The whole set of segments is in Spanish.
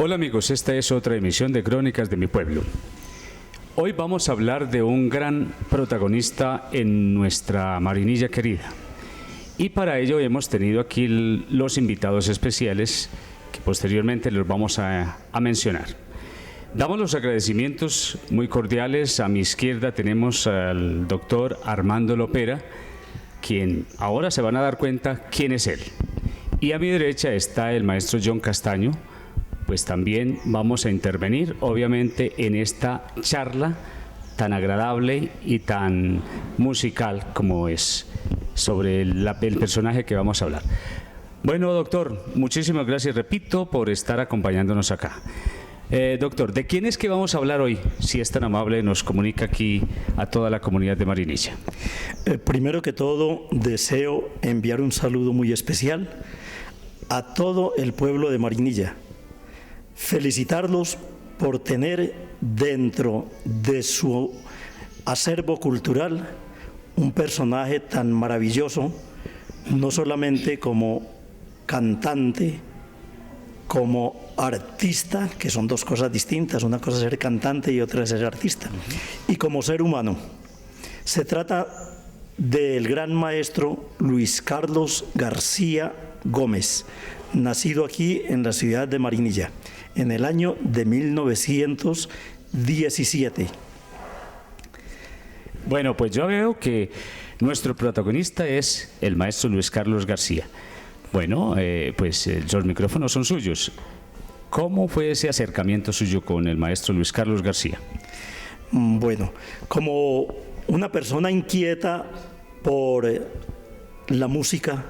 Hola amigos, esta es otra emisión de Crónicas de mi Pueblo. Hoy vamos a hablar de un gran protagonista en nuestra Marinilla querida. Y para ello hemos tenido aquí los invitados especiales que posteriormente los vamos a mencionar. Damos los agradecimientos muy cordiales. A mi izquierda tenemos al doctor Armando Lopera, quien ahora se van a dar cuenta quién es él. Y a mi derecha está el maestro John Castaño. Pues también vamos a intervenir, obviamente, en esta charla tan agradable y tan musical como es, sobre el personaje que vamos a hablar. Bueno, doctor, muchísimas gracias, repito, por estar acompañándonos acá. Doctor, ¿de quién es que vamos a hablar hoy? Si es tan amable, nos comunica aquí a toda la comunidad de Marinilla. Primero que todo, deseo enviar un saludo muy especial a todo el pueblo de Marinilla. Felicitarlos por tener dentro de su acervo cultural un personaje tan maravilloso, no solamente como cantante, como artista, que son dos cosas distintas, una cosa es ser cantante y otra es ser artista, y como ser humano. Se trata del gran maestro Luis Carlos García Gómez, nacido aquí en la ciudad de Marinilla, en el año de 1917. Bueno, pues yo veo que nuestro protagonista es el maestro Luis Carlos García. Bueno, pues los micrófonos son suyos. ¿Cómo fue ese acercamiento suyo con el maestro Luis Carlos García? Bueno, como una persona inquieta por la música,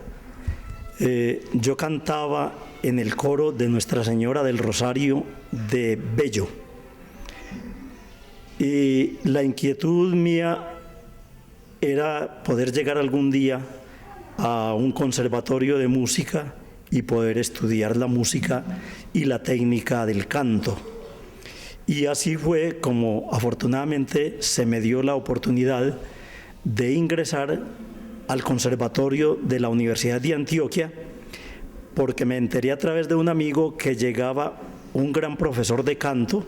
yo cantaba en el coro de Nuestra Señora del Rosario de Bello. Y la inquietud mía era poder llegar algún día a un conservatorio de música y poder estudiar la música y la técnica del canto. Y así fue como afortunadamente se me dio la oportunidad de ingresar al Conservatorio de la Universidad de Antioquia, porque me enteré a través de un amigo que llegaba un gran profesor de canto,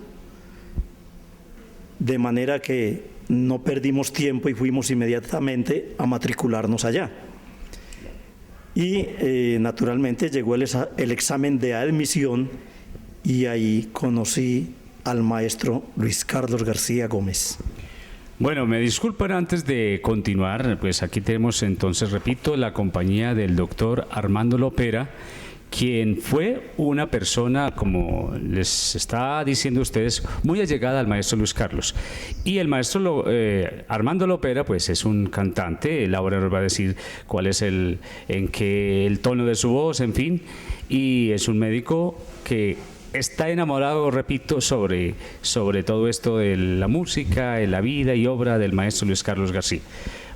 de manera que no perdimos tiempo y fuimos inmediatamente a matricularnos allá. Y naturalmente llegó el examen de admisión y ahí conocí al maestro Luis Carlos García Gómez. Bueno, me disculpan antes de continuar, pues aquí tenemos entonces, repito, la compañía del doctor Armando Lopera, quien fue una persona, como les está diciendo a ustedes, muy allegada al maestro Luis Carlos. Y el maestro Armando Lopera, pues es un cantante, él ahora nos va a decir cuál es el tono de su voz, en fin, y es un médico que está enamorado, repito, sobre todo esto de la música, de la vida y obra del maestro Luis Carlos García.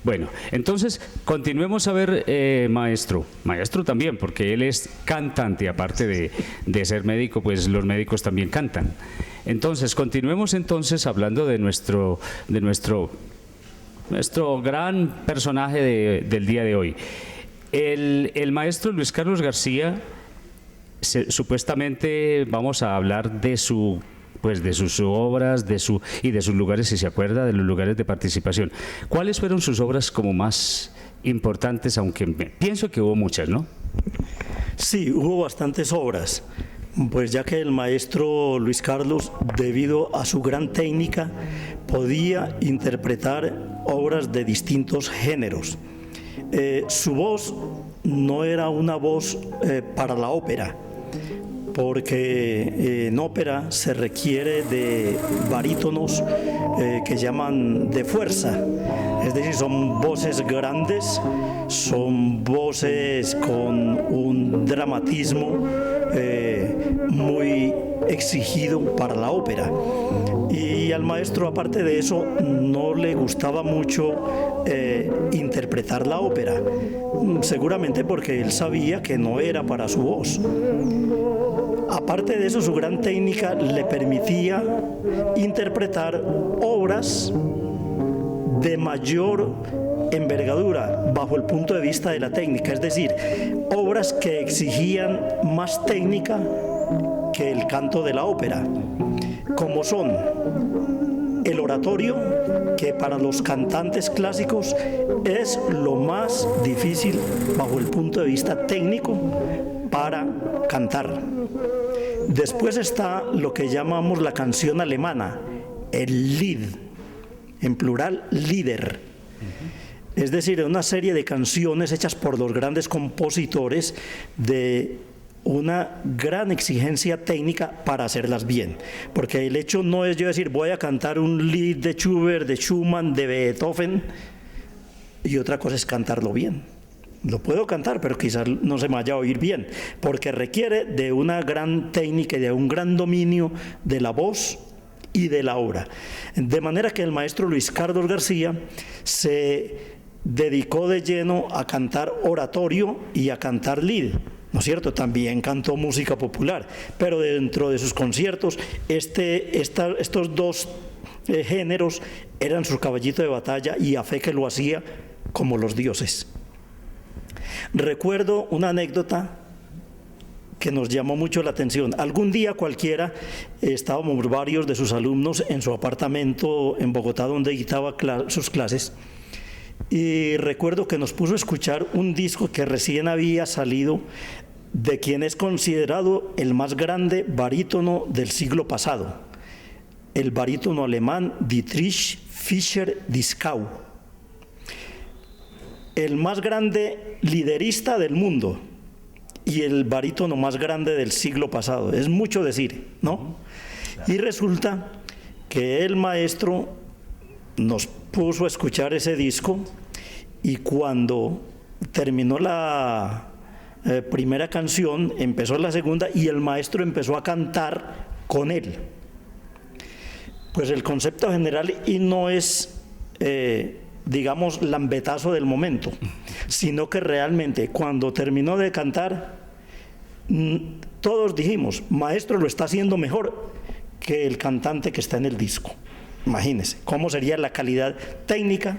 Bueno, entonces continuemos a ver, maestro también, porque él es cantante, aparte de ser médico, pues los médicos también cantan. Entonces, continuemos entonces hablando de nuestro gran personaje del día de hoy. El maestro Luis Carlos García, supuestamente vamos a hablar de sus obras y de sus lugares, si se acuerda, de los lugares de participación. ¿Cuáles fueron sus obras como más importantes? Aunque pienso que hubo muchas, ¿no? Sí, hubo bastantes obras, pues ya que el maestro Luis Carlos, debido a su gran técnica, podía interpretar obras de distintos géneros. Su voz no era una voz para la ópera, porque en ópera se requiere de barítonos que llaman de fuerza, es decir, son voces grandes, son voces con un dramatismo muy exigido para la ópera. Y al maestro, aparte de eso, no le gustaba mucho interpretar la ópera, seguramente porque él sabía que no era para su voz. Aparte de eso, su gran técnica le permitía interpretar obras de mayor envergadura bajo el punto de vista de la técnica, es decir, obras que exigían más técnica que el canto de la ópera, como son el oratorio, que para los cantantes clásicos es lo más difícil bajo el punto de vista técnico para cantar. Después está lo que llamamos la canción alemana, el Lied, en plural, Lieder. Es decir, una serie de canciones hechas por los grandes compositores de una gran exigencia técnica para hacerlas bien, porque el hecho no es yo decir voy a cantar un Lied de Schubert, de Schumann, de Beethoven, y otra cosa es cantarlo bien. Lo puedo cantar, pero quizás no se me vaya a oír bien, porque requiere de una gran técnica y de un gran dominio de la voz y de la obra. De manera que el maestro Luis Carlos García se dedicó de lleno a cantar oratorio y a cantar Lied, ¿no es cierto? También cantó música popular, pero dentro de sus conciertos estos dos géneros eran su caballito de batalla, y a fe que lo hacía como los dioses. Recuerdo una anécdota que nos llamó mucho la atención. Algún día cualquiera estábamos varios de sus alumnos en su apartamento en Bogotá, donde dictaba sus clases, y recuerdo que nos puso a escuchar un disco que recién había salido de quien es considerado el más grande barítono del siglo pasado, el barítono alemán Dietrich Fischer-Dieskau, el más grande liderista del mundo y el barítono más grande del siglo pasado. Es mucho decir, ¿no? Y resulta que el maestro nos puso a escuchar ese disco, y cuando terminó la primera canción, empezó la segunda y el maestro empezó a cantar con él. Pues el concepto general, y no es digamos lambetazo del momento, sino que realmente cuando terminó de cantar, todos dijimos, maestro, lo está haciendo mejor que el cantante que está en el disco. Imagínense cómo sería la calidad técnica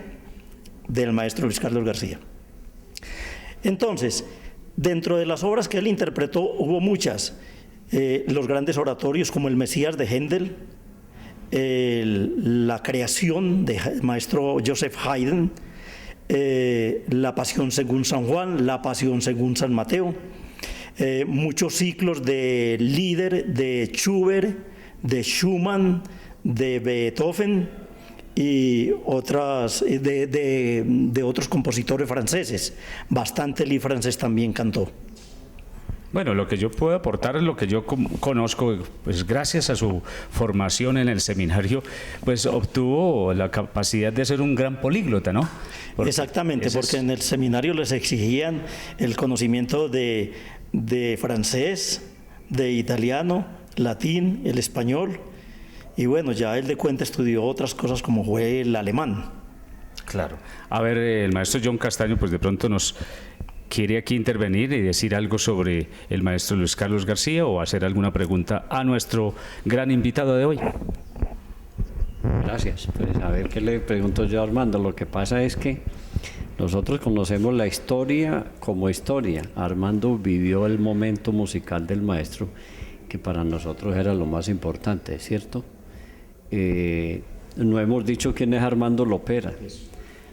del maestro Luis Carlos García. Entonces, dentro de las obras que él interpretó hubo muchas, los grandes oratorios como el Mesías de Händel, la creación del maestro Joseph Haydn, la Pasión según San Juan, la Pasión según San Mateo, muchos ciclos de Lieder, de Schubert, de Schumann, de Beethoven y otras de otros compositores franceses. Bastante Lied francés también cantó. Bueno, lo que yo puedo aportar es lo que yo conozco, pues gracias a su formación en el seminario, pues obtuvo la capacidad de ser un gran políglota, ¿no? Exactamente, porque en el seminario les exigían el conocimiento de francés, de italiano, latín, el español, y bueno, ya él de cuenta estudió otras cosas como fue el alemán. Claro. A ver, el maestro John Castaño, pues de pronto nos quiere aquí intervenir y decir algo sobre el maestro Luis Carlos García, o hacer alguna pregunta a nuestro gran invitado de hoy. Gracias. Pues a ver qué le pregunto yo a Armando. Lo que pasa es que nosotros conocemos la historia como historia. Armando vivió el momento musical del maestro, que para nosotros era lo más importante, ¿cierto? No hemos dicho quién es Armando Lopera.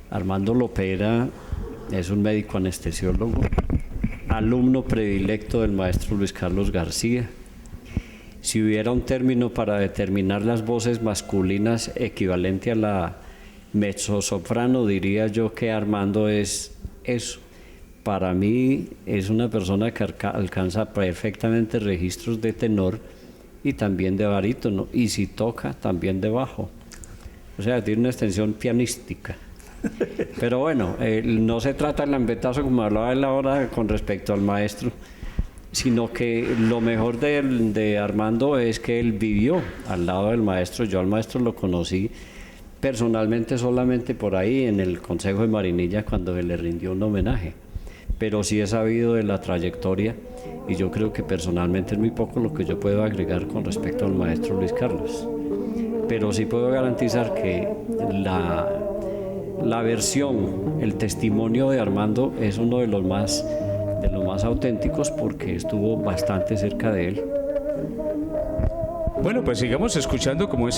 Armando Lopera es un médico anestesiólogo, alumno predilecto del maestro Luis Carlos García. Si hubiera un término para determinar las voces masculinas equivalente a la mezzosoprano, diría yo que Armando es eso, para mí es una persona que alcanza perfectamente registros de tenor y también de barítono, y si toca, también de bajo. O sea, tiene una extensión pianística. Pero bueno, no se trata del lambetazo como hablaba él ahora con respecto al maestro, sino que lo mejor de Armando es que él vivió al lado del maestro. Yo al maestro lo conocí personalmente solamente por ahí en el Consejo de Marinilla cuando se le rindió un homenaje, pero sí he sabido de la trayectoria y yo creo que personalmente es muy poco lo que yo puedo agregar con respecto al maestro Luis Carlos, pero sí puedo garantizar que la versión, el testimonio de Armando es uno de los más auténticos porque estuvo bastante cerca de él. Bueno, pues sigamos escuchando como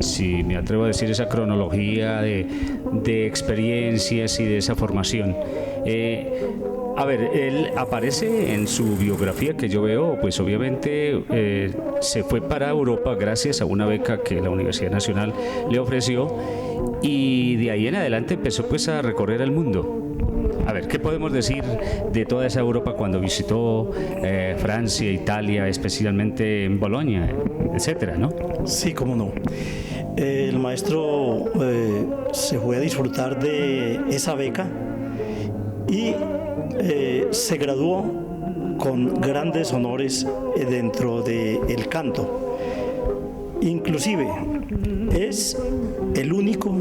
si me atrevo a decir, esa cronología de experiencias y de esa formación. A ver, él aparece en su biografía que yo veo, pues obviamente se fue para Europa gracias a una beca que la Universidad Nacional le ofreció y de ahí en adelante empezó pues a recorrer el mundo. A ver, ¿qué podemos decir de toda esa Europa cuando visitó Francia, Italia, especialmente en Bolonia, etcétera, ¿no? Sí, cómo no. El maestro se fue a disfrutar de esa beca y se graduó con grandes honores dentro del canto. Inclusive es el único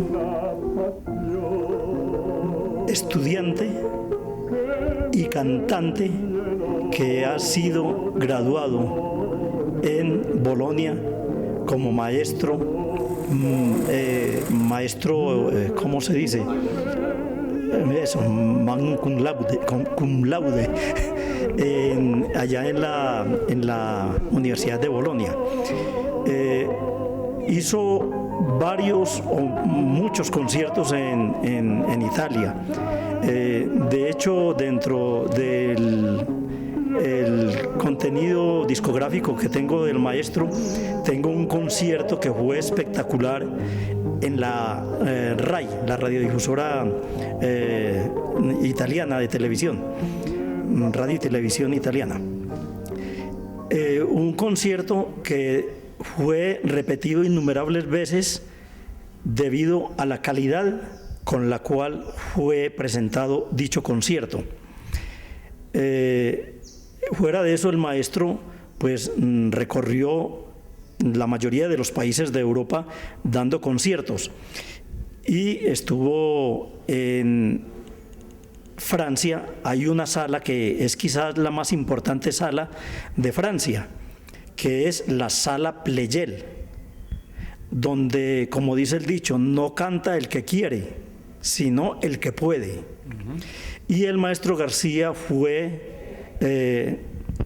estudiante y cantante que ha sido graduado en Bolonia como maestro, ¿cómo se dice? Eso, cum laude, allá en la Universidad de Bolonia. Hizo varios o muchos conciertos en Italia. De hecho, dentro del contenido discográfico que tengo del maestro, tengo un concierto que fue espectacular en la RAI, la radiodifusora italiana de televisión, radio y televisión italiana. Un concierto que fue repetido innumerables veces debido a la calidad con la cual fue presentado dicho concierto. Fuera de eso, el maestro pues recorrió la mayoría de los países de Europa dando conciertos y estuvo en Francia. Hay una sala que es quizás la más importante sala de Francia, que es la Sala Pleyel, donde, como dice el dicho, no canta el que quiere, sino el que puede. Y el maestro García fue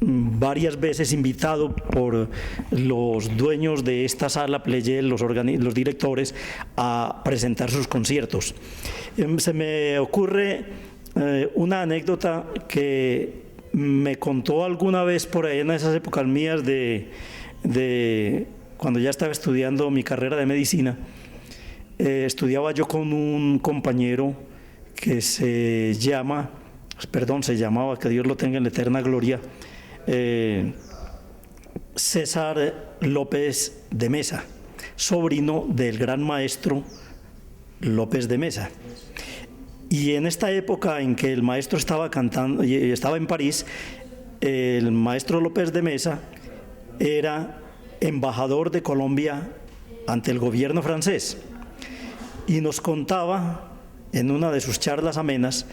varias veces invitado por los dueños de esta Sala Pleyel, los directores, a presentar sus conciertos. Se me ocurre una anécdota que me contó alguna vez por ahí en esas épocas mías de cuando ya estaba estudiando mi carrera de medicina. Estudiaba yo con un compañero que se llamaba, que Dios lo tenga en la eterna gloria, César López de Mesa, sobrino del gran maestro López de Mesa. Y en esta época en que el maestro estaba cantando y estaba en París, el maestro López de Mesa era embajador de Colombia ante el gobierno francés y nos contaba en una de sus charlas amenas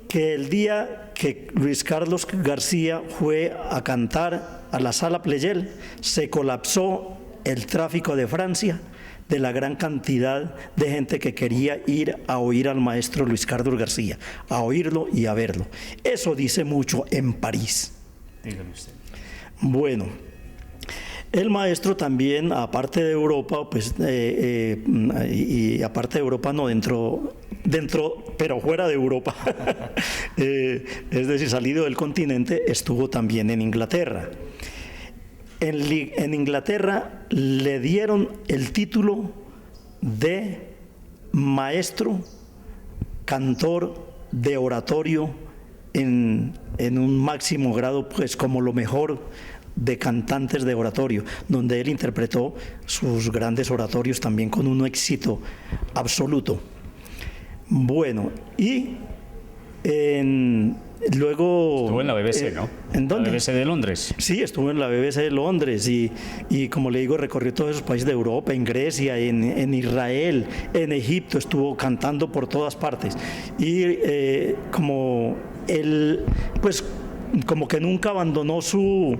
que el día que Luis Carlos García fue a cantar a la Sala Pleyel se colapsó el tráfico de Francia de la gran cantidad de gente que quería ir a oír al maestro Luis Carlos García, a oírlo y a verlo. Eso dice mucho en París. Dígame usted. Bueno, el maestro también, aparte de Europa, pues, y aparte de Europa no, dentro, pero fuera de Europa, es decir, salido del continente, estuvo también en Inglaterra. En Inglaterra le dieron el título de maestro cantor de oratorio en un máximo grado, pues como lo mejor de cantantes de oratorio, donde él interpretó sus grandes oratorios también con un éxito absoluto. Bueno, y luego... Estuvo en la BBC, ¿no? ¿En dónde? La BBC de Londres. Sí, estuvo en la BBC de Londres y como le digo, recorrió todos esos países de Europa, en Grecia, en Israel, en Egipto, estuvo cantando por todas partes. Y como él, pues como que nunca abandonó su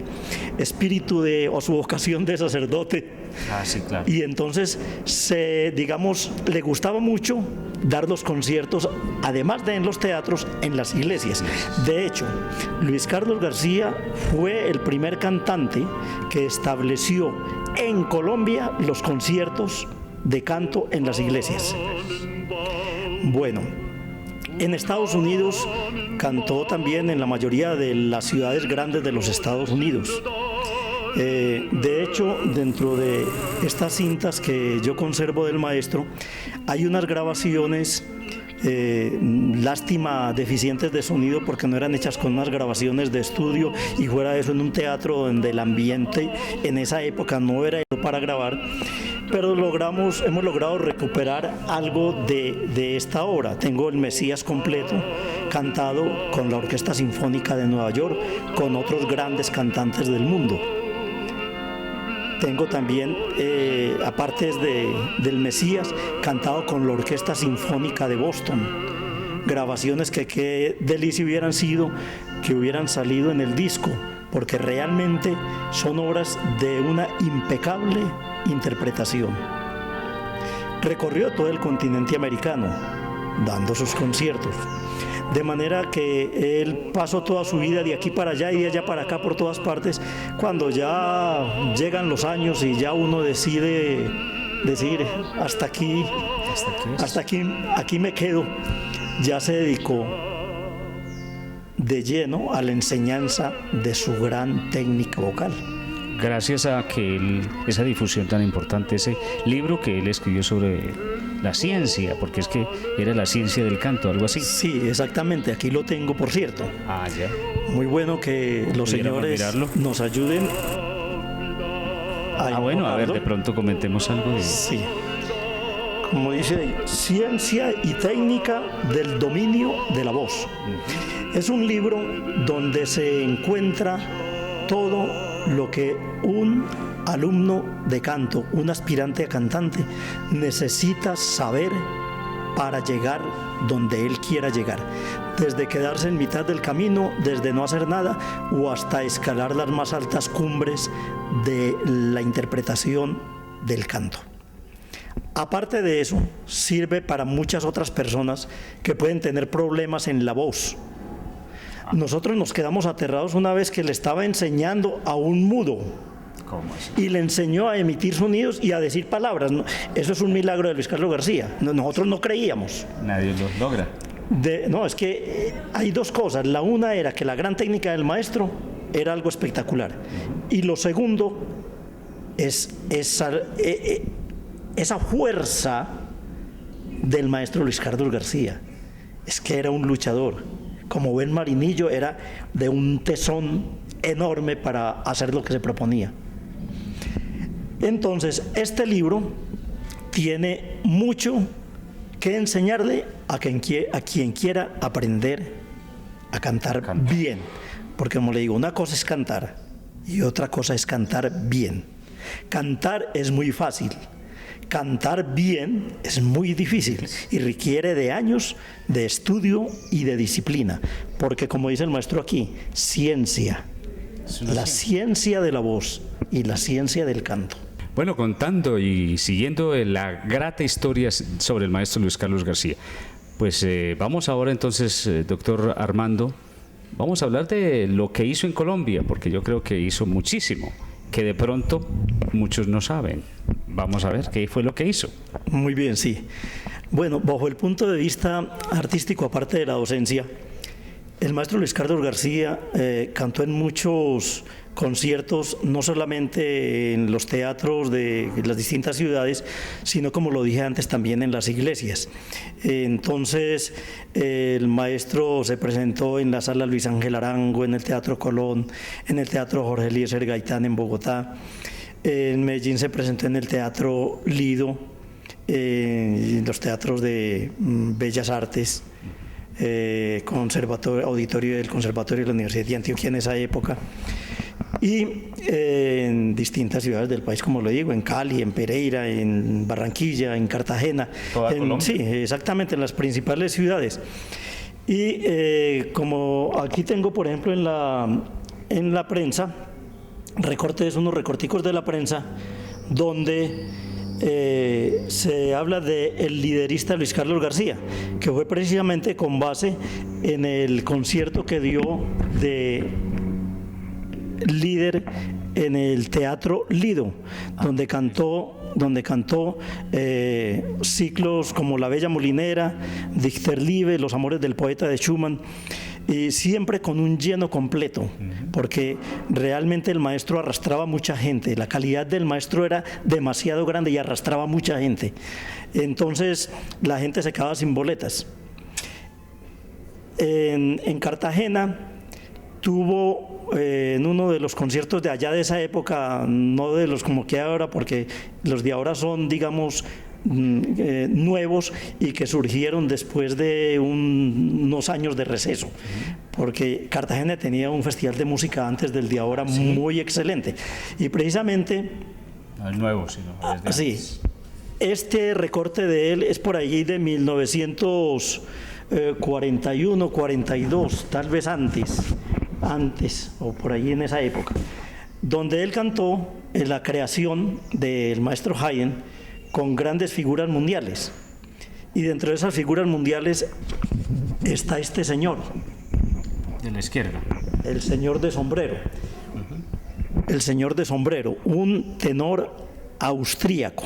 espíritu o su vocación de sacerdote. Ah, sí, claro. Y entonces, digamos, le gustaba mucho dar los conciertos, además de en los teatros, en las iglesias. De hecho, Luis Carlos García fue el primer cantante que estableció en Colombia los conciertos de canto en las iglesias. Bueno, en Estados Unidos cantó también en la mayoría de las ciudades grandes de los Estados Unidos. De hecho, dentro de estas cintas que yo conservo del maestro, hay unas grabaciones, lástima deficientes de sonido porque no eran hechas con unas grabaciones de estudio, y fuera de eso en un teatro donde el ambiente en esa época no era para grabar, pero hemos logrado recuperar algo de esta obra. Tengo el Mesías completo, cantado con la Orquesta Sinfónica de Nueva York, con otros grandes cantantes del mundo. Tengo también, aparte del Mesías, cantado con la Orquesta Sinfónica de Boston. Grabaciones que qué delicia hubieran sido que hubieran salido en el disco, porque realmente son obras de una impecable interpretación. Recorrió todo el continente americano dando sus conciertos, de manera que él pasó toda su vida de aquí para allá y de allá para acá por todas partes. Cuando ya llegan los años y ya uno decide decir hasta aquí me quedo, ya se dedicó de lleno a la enseñanza de su gran técnica vocal. Gracias a que esa difusión tan importante, ese libro que él escribió sobre la ciencia, porque es que era la ciencia del canto, algo así. Sí, exactamente, aquí lo tengo, por cierto. Ah, ya. Muy bueno que los señores nos ayuden a bueno, a ver, de pronto comentemos algo de... Sí. Como dice ahí, Ciencia y técnica del dominio de la voz. Es un libro donde se encuentra todo lo que un alumno de canto, un aspirante a cantante, necesita saber para llegar donde él quiera llegar. Desde quedarse en mitad del camino, desde no hacer nada, o hasta escalar las más altas cumbres de la interpretación del canto. Aparte de eso, sirve para muchas otras personas que pueden tener problemas en la voz. Nosotros nos quedamos aterrados una vez que le estaba enseñando a un mudo. ¿Cómo así? Y le enseñó a emitir sonidos y a decir palabras. Eso es un milagro de Luis Carlos García. Nosotros no creíamos. Nadie lo logra. No, es que hay dos cosas. La una era que la gran técnica del maestro era algo espectacular. Y lo segundo es esa fuerza del maestro Luis Carlos García. Es que era un luchador. Como buen marinillo, era de un tesón enorme para hacer lo que se proponía. Entonces, este libro tiene mucho que enseñarle a quien quiera aprender a cantar bien. Porque, como le digo, una cosa es cantar y otra cosa es cantar bien. Cantar es muy fácil. Cantar bien es muy difícil y requiere de años de estudio y de disciplina, porque como dice el maestro aquí, ciencia, la ciencia de la voz y la ciencia del canto. Bueno, contando y siguiendo la grata historia sobre el maestro Luis Carlos García, pues vamos ahora entonces, doctor Armando, vamos a hablar de lo que hizo en Colombia, porque yo creo que hizo muchísimo, que de pronto muchos no saben. Vamos a ver qué fue lo que hizo. Muy bien, sí. Bueno, bajo el punto de vista artístico, aparte de la docencia, El maestro Luis Carlos García cantó en muchos conciertos, no solamente en los teatros de las distintas ciudades, sino, como lo dije antes, también en las iglesias. Entonces, el maestro se presentó en la Sala Luis Ángel Arango, en el Teatro Colón, en el Teatro Jorge Eliezer Gaitán en Bogotá. En Medellín se presentó en el Teatro Lido, en los teatros de Bellas Artes, auditorio del Conservatorio de la Universidad de Antioquia en esa época, y en distintas ciudades del país, como lo digo, en Cali, en Pereira, en Barranquilla, en Cartagena. Sí, exactamente, en las principales ciudades. Y como aquí tengo, por ejemplo, en la prensa, unos recorticos de la prensa, donde se habla del liderista Luis Carlos García, que fue precisamente con base en el concierto que dio de líder en el Teatro Lido, donde cantó ciclos como La Bella Molinera, Dichterliebe, Los Amores del Poeta de Schumann, y siempre con un lleno completo, porque realmente el maestro arrastraba mucha gente, la calidad del maestro era demasiado grande y arrastraba mucha gente, entonces la gente se quedaba sin boletas. En Cartagena tuvo en uno de los conciertos de allá de esa época, no de los como que ahora, porque los de ahora son, digamos, nuevos y que surgieron después de unos años de receso, porque Cartagena tenía un festival de música antes del de ahora muy excelente, y precisamente no es nuevo, sino desde antes. Este recorte de él es por allí de 1941, 42, tal vez antes o por allí en esa época, donde él cantó en la creación del maestro Haydn con grandes figuras mundiales, y dentro de esas figuras mundiales está este señor de la izquierda, el señor de sombrero, el señor de sombrero, un tenor austríaco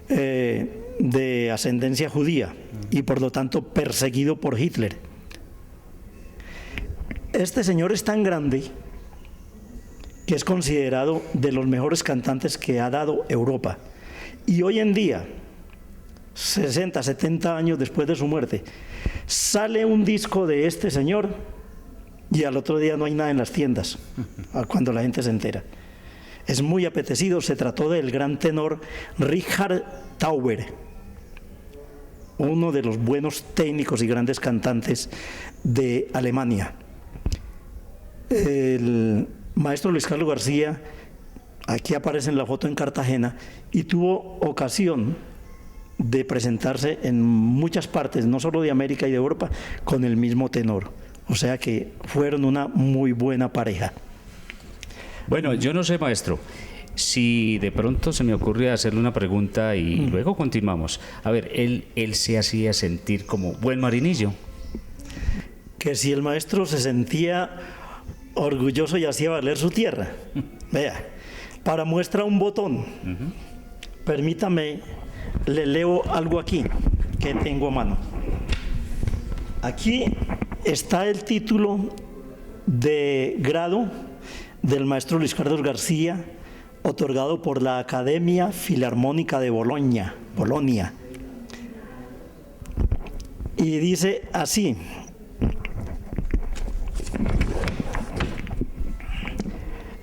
de ascendencia judía y por lo tanto perseguido por Hitler. Este señor es tan grande que es considerado de los mejores cantantes que ha dado Europa. Y hoy en día, 60, 70 años después de su muerte, sale un disco de este señor y al otro día no hay nada en las tiendas, cuando la gente se entera. Es muy apetecido. Se trató del gran tenor Richard Tauber, uno de los buenos técnicos y grandes cantantes de Alemania. El maestro Luis Carlos García, aquí aparece en la foto, en Cartagena, y tuvo ocasión de presentarse en muchas partes, no solo de América y de Europa, con el mismo tenor. O sea que fueron una muy buena pareja. Bueno, yo no sé, maestro, si de pronto se me ocurre hacerle una pregunta y luego continuamos. A ver, él se hacía sentir como buen marinillo. Que si el maestro se sentía orgulloso y hacía valer su tierra. Vea, para muestra un botón. Permítame, le leo algo aquí que tengo a mano. Aquí está el título de grado del maestro Luis Carlos García, otorgado por la Academia Filarmónica de Bolonia. Y dice así: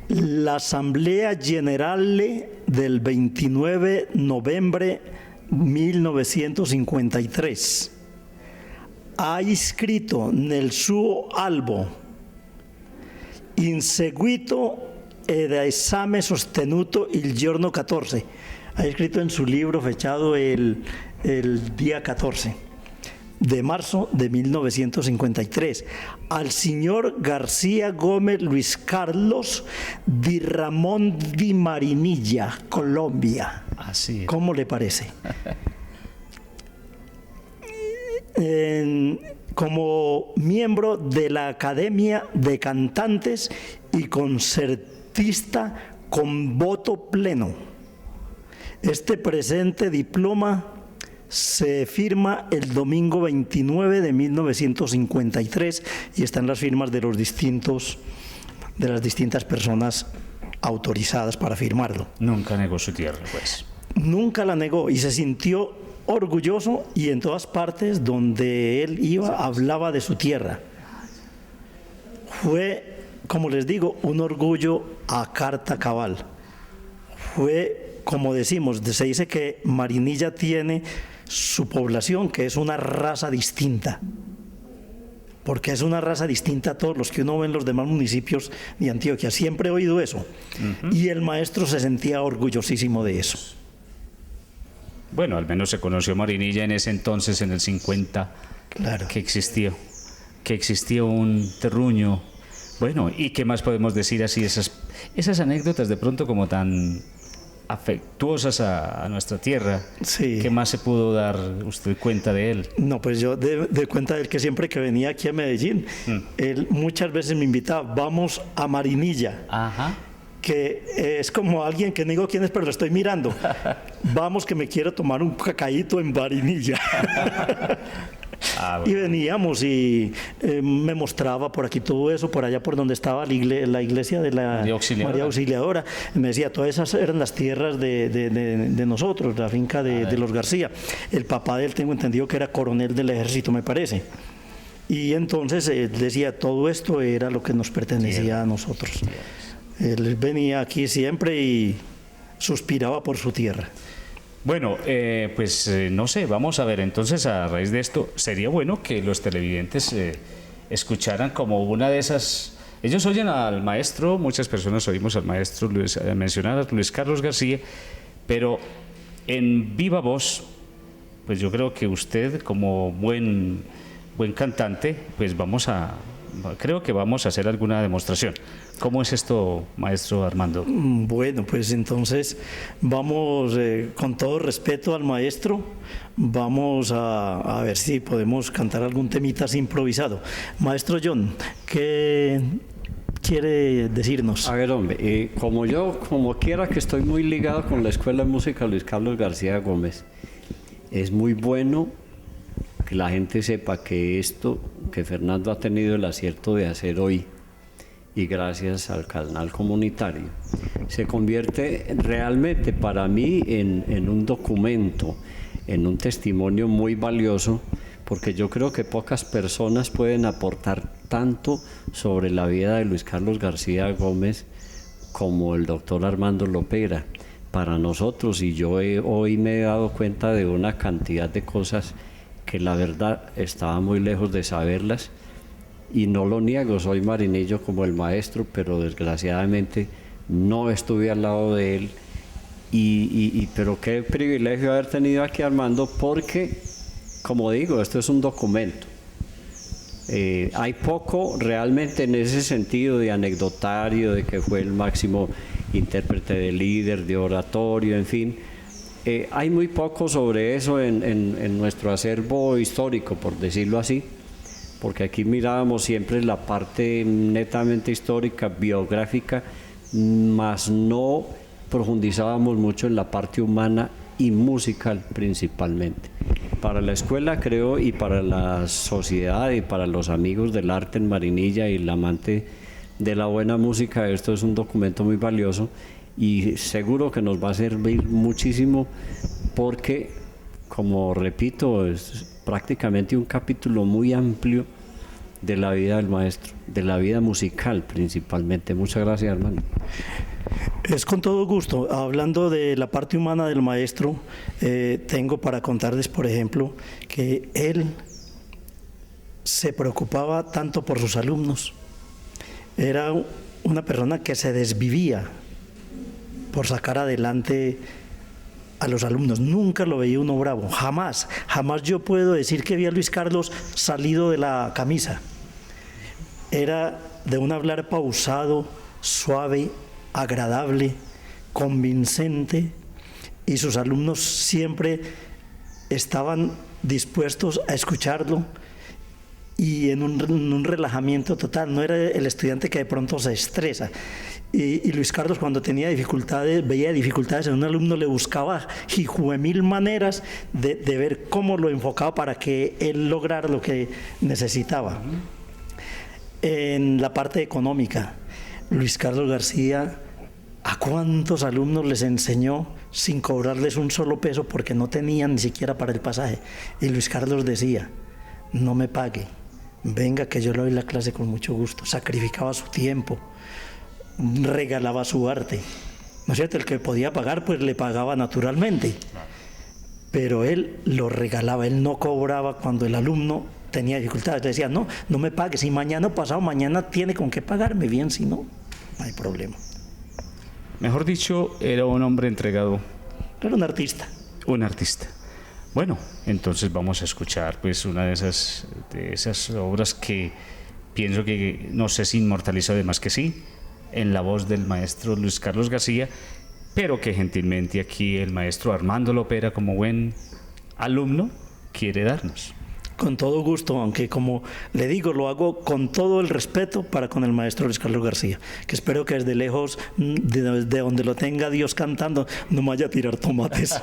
la Asamblea Generale del 29 de noviembre 1953 ha iscritto nel suo albo in seguito ed esame sostenuto il giorno 14. Ha escrito en su libro fechado el día 14 de marzo de 1953 al señor García Gómez Luis Carlos di Ramón di Marinilla, Colombia. Así es. ¿Cómo le parece? Como miembro de la Academia de Cantantes y concertista con voto pleno. Este presente diploma se firma el domingo 29 de 1953 y están las firmas de las distintas personas autorizadas para firmarlo. Nunca negó su tierra, pues. Nunca la negó y se sintió orgulloso, y en todas partes donde él iba hablaba de su tierra. Fue, como les digo, un orgullo a carta cabal. Fue, como decimos, se dice que Marinilla tiene su población, que es una raza distinta, porque es una raza distinta a todos los que uno ve en los demás municipios de Antioquia. Siempre he oído eso. Y el maestro se sentía orgullosísimo de eso. Bueno, al menos se conoció Marinilla en ese entonces, en el 50, Claro. que existió un terruño. Bueno, ¿y qué más podemos decir así? Esas anécdotas de pronto como tan afectuosas a nuestra tierra. Sí. ¿Qué más se pudo dar usted cuenta de él? No, pues yo de cuenta de él que siempre que venía aquí a Medellín, él muchas veces me invitaba, vamos a Marinilla. Ajá. Que es como alguien que no digo quién es, pero lo estoy mirando. Vamos, que me quiero tomar un cacaíto en Marinilla. Ah, Y bueno. veníamos y me mostraba por aquí todo eso, por allá por donde estaba la iglesia de la María Auxiliadora. Me decía, todas esas eran las tierras de nosotros, la finca de los García. El papá de él, tengo entendido que era coronel del ejército, me parece. Y entonces decía, todo esto era lo que nos pertenecía a nosotros. Él venía aquí siempre y suspiraba por su tierra. Bueno, no sé, vamos a ver, entonces a raíz de esto, sería bueno que los televidentes escucharan como una de esas... Ellos oyen al maestro, muchas personas oímos al maestro mencionar a Luis Carlos García, pero en viva voz, pues yo creo que usted como buen cantante, pues creo que vamos a hacer alguna demostración. ¿Cómo es esto, maestro Armando? Bueno, pues entonces vamos, con todo respeto al maestro, vamos a ver si podemos cantar algún temita así improvisado. Maestro John, ¿qué quiere decirnos? A ver, hombre, como quiera que estoy muy ligado con la Escuela de Música Luis Carlos García Gómez, es muy bueno que la gente sepa que esto que Fernando ha tenido el acierto de hacer hoy, y gracias al canal comunitario, se convierte realmente para mí en un documento, en un testimonio muy valioso, porque yo creo que pocas personas pueden aportar tanto sobre la vida de Luis Carlos García Gómez como el doctor Armando Lopera para nosotros. Y yo hoy me he dado cuenta de una cantidad de cosas que la verdad estaba muy lejos de saberlas. Y no lo niego, soy marinillo como el maestro, pero desgraciadamente no estuve al lado de él. Pero qué privilegio haber tenido aquí a Armando, porque, como digo, esto es un documento. Hay poco realmente en ese sentido de anecdotario, de que fue el máximo intérprete de líder, de oratorio, en fin. Hay muy poco sobre eso en nuestro acervo histórico, por decirlo así, porque aquí mirábamos siempre la parte netamente histórica, biográfica, mas no profundizábamos mucho en la parte humana y musical principalmente. Para la escuela, creo, y para la sociedad y para los amigos del arte en Marinilla y el amante de la buena música, esto es un documento muy valioso y seguro que nos va a servir muchísimo, porque, como repito, es prácticamente un capítulo muy amplio de la vida del maestro, de la vida musical principalmente. Muchas gracias, hermano. Es con todo gusto. Hablando de la parte humana del maestro, tengo para contarles, por ejemplo, que él se preocupaba tanto por sus alumnos. Era una persona que se desvivía por sacar adelante a los alumnos. Nunca lo veía uno bravo, jamás yo puedo decir que vi a Luis Carlos salido de la camisa. Era de un hablar pausado, suave, agradable, convincente, y sus alumnos siempre estaban dispuestos a escucharlo y en un relajamiento total. No era el estudiante que de pronto se estresa. Y Luis Carlos, cuando tenía dificultades, veía dificultades en un alumno, le buscaba mil maneras de ver cómo lo enfocaba para que él lograra lo que necesitaba. En la parte económica, Luis Carlos García, ¿a cuántos alumnos les enseñó sin cobrarles un solo peso porque no tenían ni siquiera para el pasaje? Y Luis Carlos decía, no me pague, venga que yo le doy la clase con mucho gusto. Sacrificaba su tiempo, regalaba su arte, ¿no es cierto? El que podía pagar pues le pagaba naturalmente, pero él lo regalaba, él no cobraba cuando el alumno tenía dificultades. Le decía, no me pague, si mañana o pasado mañana tiene con qué pagarme, bien, si no, no hay problema. Mejor dicho, era un hombre entregado. Era un artista. Un artista. Bueno, entonces vamos a escuchar pues una de esas obras que pienso que no sé si inmortalizó, además que sí, en la voz del maestro Luis Carlos García, pero que gentilmente aquí el maestro Armando Lopera, como buen alumno, quiere darnos. Con todo gusto, aunque como le digo, lo hago con todo el respeto para con el maestro Luis Carlos García, que espero que desde lejos, de donde lo tenga Dios cantando, no me vaya a tirar tomates.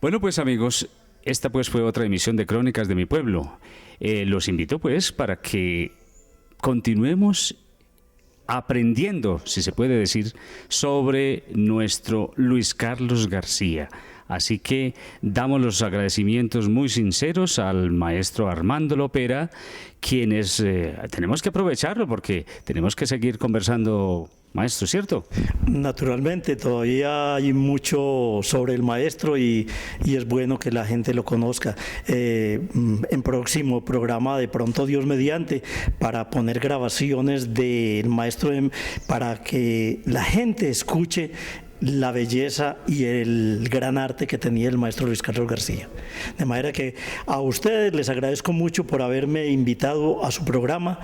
Bueno, pues amigos, esta pues fue otra emisión de Crónicas de mi Pueblo. Los invito pues para que continuemos aprendiendo, si se puede decir, sobre nuestro Luis Carlos García. Así que damos los agradecimientos muy sinceros al maestro Armando Lopera, quienes tenemos que aprovecharlo porque tenemos que seguir conversando, maestro, ¿cierto? Naturalmente, todavía hay mucho sobre el maestro y es bueno que la gente lo conozca. En próximo programa, de pronto Dios mediante, para poner grabaciones del maestro para que la gente escuche la belleza y el gran arte que tenía el maestro Luis Carlos García. De manera que a ustedes les agradezco mucho por haberme invitado a su programa.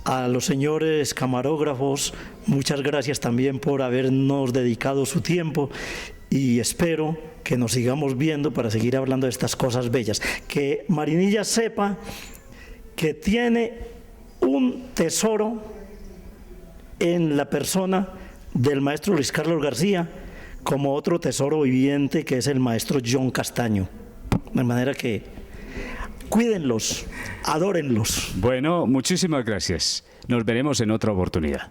A los señores camarógrafos, muchas gracias también por habernos dedicado su tiempo y espero que nos sigamos viendo para seguir hablando de estas cosas bellas. Que Marinilla sepa que tiene un tesoro en la persona del maestro Luis Carlos García, como otro tesoro viviente que es el maestro John Castaño. De manera que cuídenlos, adórenlos. Bueno, muchísimas gracias. Nos veremos en otra oportunidad.